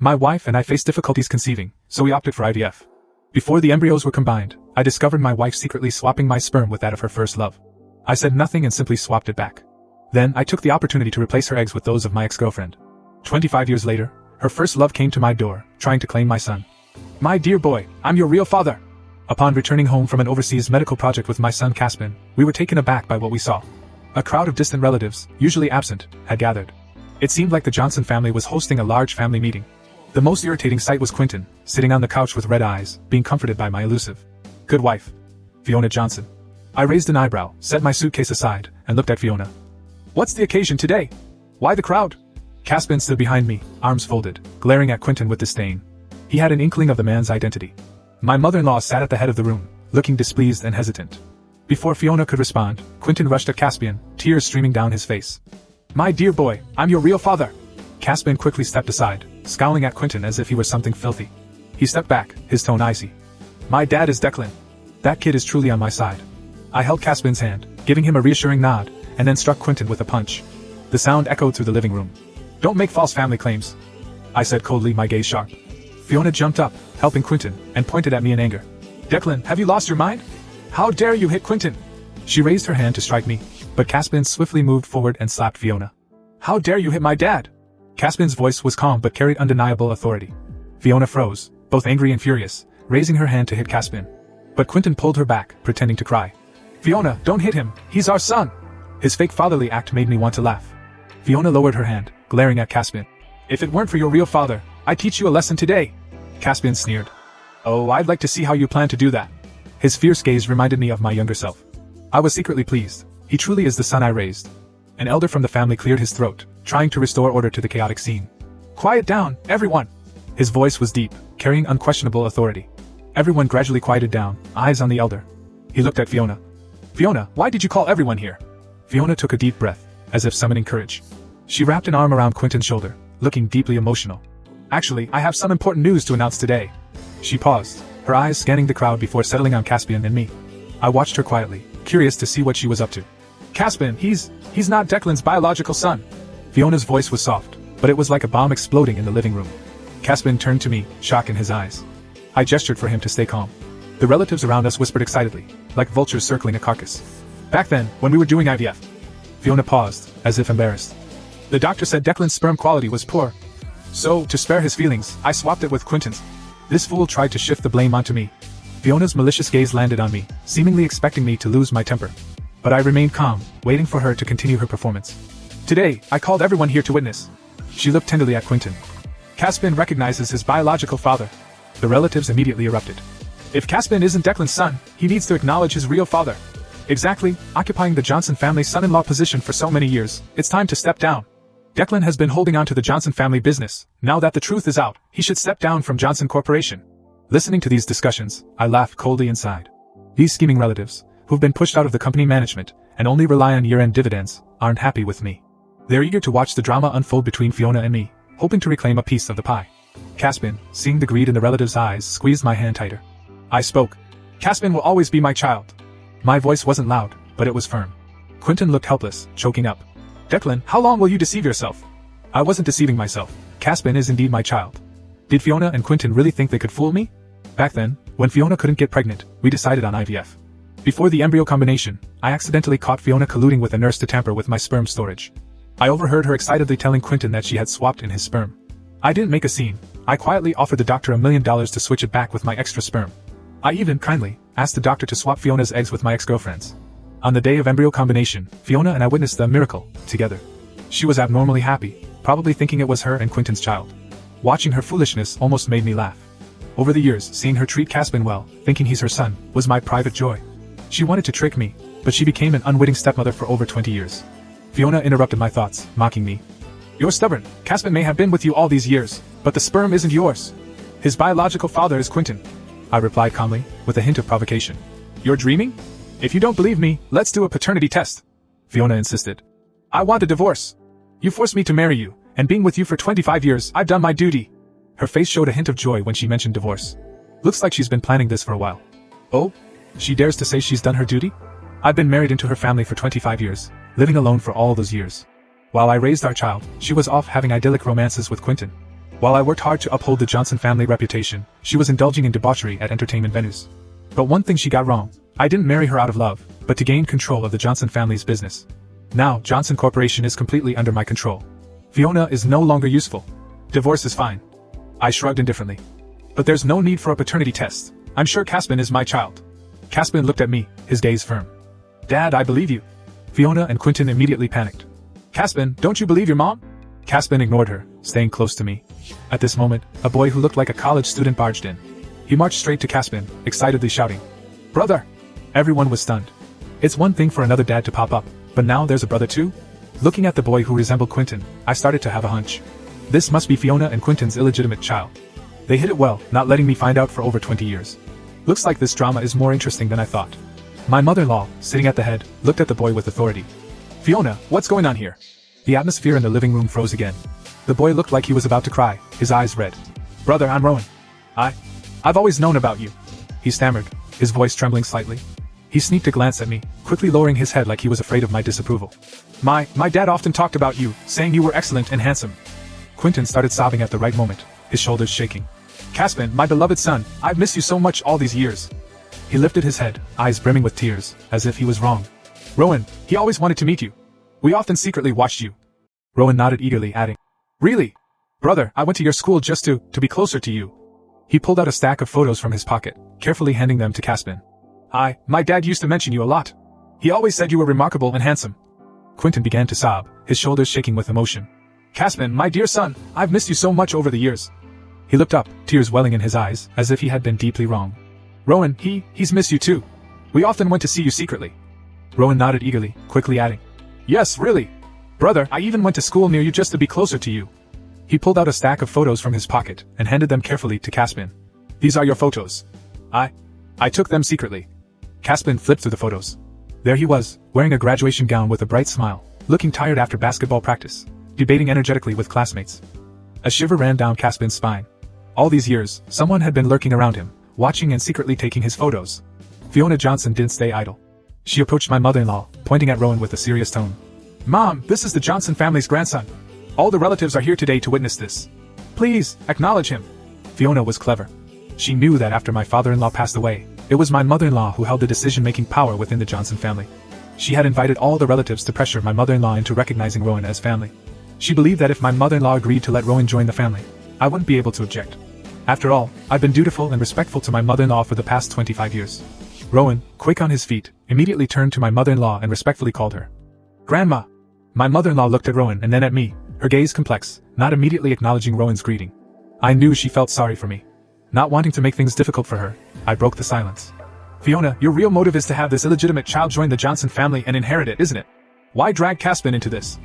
My wife and I faced difficulties conceiving, so we opted for IVF. Before the embryos were combined, I discovered my wife secretly swapping my sperm with that of her first love. I said nothing and simply swapped it back. Then I took the opportunity to replace her eggs with those of my ex-girlfriend. 25 years later, her first love came to my door, trying to claim my son. My dear boy, I'm your real father. Upon returning home from an overseas medical project with my son Caspian, we were taken aback by what we saw. A crowd of distant relatives, usually absent, had gathered. It seemed like the Johnson family was hosting a large family meeting. The most irritating sight was Quentin, sitting on the couch with red eyes, being comforted by my elusive, good wife, Fiona Johnson. I raised an eyebrow, set my suitcase aside, and looked at Fiona. What's the occasion today? Why the crowd? Caspian stood behind me, arms folded, glaring at Quentin with disdain. He had an inkling of the man's identity. My mother-in-law sat at the head of the room, looking displeased and hesitant. Before Fiona could respond, Quentin rushed at Caspian, tears streaming down his face. My dear boy, I'm your real father. Caspian quickly stepped aside, scowling at Quentin as if he were something filthy. He stepped back, his tone icy. My dad is Declan. That kid is truly on my side. I held Caspian's hand, giving him a reassuring nod, and then struck Quentin with a punch. The sound echoed through the living room. Don't make false family claims, I said coldly, my gaze sharp. Fiona jumped up, helping Quentin, and pointed at me in anger. Declan, have you lost your mind? How dare you hit Quentin? She raised her hand to strike me, but Caspian swiftly moved forward and slapped Fiona. How dare you hit my dad? Caspian's voice was calm but carried undeniable authority. Fiona froze, both angry and furious, raising her hand to hit Caspian. But Quentin pulled her back, pretending to cry. Fiona, don't hit him, he's our son. His fake fatherly act made me want to laugh. Fiona lowered her hand, glaring at Caspian. If it weren't for your real father, I'd teach you a lesson today. Caspian sneered. Oh, I'd like to see how you plan to do that. His fierce gaze reminded me of my younger self. I was secretly pleased. He truly is the son I raised. An elder from the family cleared his throat, trying to restore order to the chaotic scene. Quiet down, everyone! His voice was deep, carrying unquestionable authority. Everyone gradually quieted down, eyes on the elder. He looked at Fiona. Fiona, why did you call everyone here? Fiona took a deep breath, as if summoning courage. She wrapped an arm around Quentin's shoulder, looking deeply emotional. Actually, I have some important news to announce today. She paused, her eyes scanning the crowd before settling on Caspian and me. I watched her quietly, curious to see what she was up to. Caspian, he's not Declan's biological son. Fiona's voice was soft, but it was like a bomb exploding in the living room. Caspian turned to me, shock in his eyes. I gestured for him to stay calm. The relatives around us whispered excitedly, like vultures circling a carcass. Back then, when we were doing IVF. Fiona paused, as if embarrassed. The doctor said Declan's sperm quality was poor. So, to spare his feelings, I swapped it with Quentin's. This fool tried to shift the blame onto me. Fiona's malicious gaze landed on me, seemingly expecting me to lose my temper. But I remained calm, waiting for her to continue her performance. Today, I called everyone here to witness. She looked tenderly at Quentin. Caspian recognizes his biological father. The relatives immediately erupted. If Caspian isn't Declan's son, he needs to acknowledge his real father. Exactly, occupying the Johnson family son-in-law position for so many years, it's time to step down. Declan has been holding on to the Johnson family business. Now that the truth is out, he should step down from Johnson Corporation. Listening to these discussions, I laughed coldly inside. These scheming relatives, who've been pushed out of the company management, and only rely on year-end dividends, aren't happy with me. They're eager to watch the drama unfold between Fiona and me, hoping to reclaim a piece of the pie. Caspian, seeing the greed in the relatives' eyes, squeezed my hand tighter. I spoke. Caspian will always be my child. My voice wasn't loud, but it was firm. Quentin looked helpless, choking up. Declan, how long will you deceive yourself? I wasn't deceiving myself. Caspian is indeed my child. Did Fiona and Quentin really think they could fool me? Back then, when Fiona couldn't get pregnant, we decided on IVF. Before the embryo combination, I accidentally caught Fiona colluding with a nurse to tamper with my sperm storage. I overheard her excitedly telling Quentin that she had swapped in his sperm. I didn't make a scene. I quietly offered the doctor $1 million to switch it back with my extra sperm. I even, kindly, asked the doctor to swap Fiona's eggs with my ex-girlfriend's. On the day of embryo combination, Fiona and I witnessed the miracle, together. She was abnormally happy, probably thinking it was her and Quentin's child. Watching her foolishness almost made me laugh. Over the years, seeing her treat Caspian well, thinking he's her son, was my private joy. She wanted to trick me, but she became an unwitting stepmother for over 20 years. Fiona interrupted my thoughts, mocking me. You're stubborn. Caspian may have been with you all these years, but the sperm isn't yours. His biological father is Quentin. I replied calmly, with a hint of provocation. You're dreaming? If you don't believe me, let's do a paternity test. Fiona insisted. I want a divorce. You forced me to marry you, and being with you for 25 years, I've done my duty. Her face showed a hint of joy when she mentioned divorce. Looks like she's been planning this for a while. Oh? She dares to say she's done her duty? I've been married into her family for 25 years, living alone for all those years. While I raised our child, she was off having idyllic romances with Quentin. While I worked hard to uphold the Johnson family reputation, she was indulging in debauchery at entertainment venues. But one thing she got wrong. I didn't marry her out of love, but to gain control of the Johnson family's business. Now, Johnson Corporation is completely under my control. Fiona is no longer useful. Divorce is fine. I shrugged indifferently. But there's no need for a paternity test. I'm sure Caspin is my child. Caspin looked at me, his gaze firm. Dad, I believe you. Fiona and Quentin immediately panicked. Caspin, don't you believe your mom? Caspin ignored her, staying close to me. At this moment, a boy who looked like a college student barged in. He marched straight to Caspin, excitedly shouting, "Brother!" Everyone was stunned. It's one thing for another dad to pop up, but now there's a brother too? Looking at the boy who resembled Quentin, I started to have a hunch. This must be Fiona and Quentin's illegitimate child. They hid it well, not letting me find out for over 20 years. Looks like this drama is more interesting than I thought. My mother-in-law, sitting at the head, looked at the boy with authority. Fiona, what's going on here? The atmosphere in the living room froze again. The boy looked like he was about to cry, his eyes red. Brother, I'm Rowan. I've always known about you. He stammered, his voice trembling slightly. He sneaked a glance at me, quickly lowering his head like he was afraid of my disapproval. My dad often talked about you, saying you were excellent and handsome. Quentin started sobbing at the right moment, his shoulders shaking. Caspin, my beloved son, I've missed you so much all these years. He lifted his head, eyes brimming with tears, as if he was wrong. Rowan, he always wanted to meet you. We often secretly watched you. Rowan nodded eagerly, adding, Really? Brother, I went to your school just to be closer to you. He pulled out a stack of photos from his pocket, carefully handing them to Caspin. My dad used to mention you a lot. He always said you were remarkable and handsome. Quentin began to sob, his shoulders shaking with emotion. Caspin, my dear son, I've missed you so much over the years. He looked up, tears welling in his eyes, as if he had been deeply wrong. Rowan, he's missed you too. We often went to see you secretly. Rowan nodded eagerly, quickly adding, Yes, really. Brother, I even went to school near you just to be closer to you. He pulled out a stack of photos from his pocket and handed them carefully to Caspin. These are your photos. I took them secretly. Caspin flipped through the photos. There he was, wearing a graduation gown with a bright smile, looking tired after basketball practice, debating energetically with classmates. A shiver ran down Caspin's spine. All these years, someone had been lurking around him, watching and secretly taking his photos. Fiona Johnson didn't stay idle. She approached my mother-in-law, pointing at Rowan with a serious tone. Mom, this is the Johnson family's grandson. All the relatives are here today to witness this. Please, acknowledge him. Fiona was clever. She knew that after my father-in-law passed away, it was my mother-in-law who held the decision-making power within the Johnson family. She had invited all the relatives to pressure my mother-in-law into recognizing Rowan as family. She believed that if my mother-in-law agreed to let Rowan join the family, I wouldn't be able to object. After all, I've been dutiful and respectful to my mother-in-law for the past 25 years. Rowan, quick on his feet, immediately turned to my mother-in-law and respectfully called her Grandma. My mother-in-law looked at Rowan and then at me, her gaze complex, not immediately acknowledging Rowan's greeting. I knew she felt sorry for me. Not wanting to make things difficult for her, I broke the silence. Fiona, your real motive is to have this illegitimate child join the Johnson family and inherit it, isn't it? Why drag Caspin into this?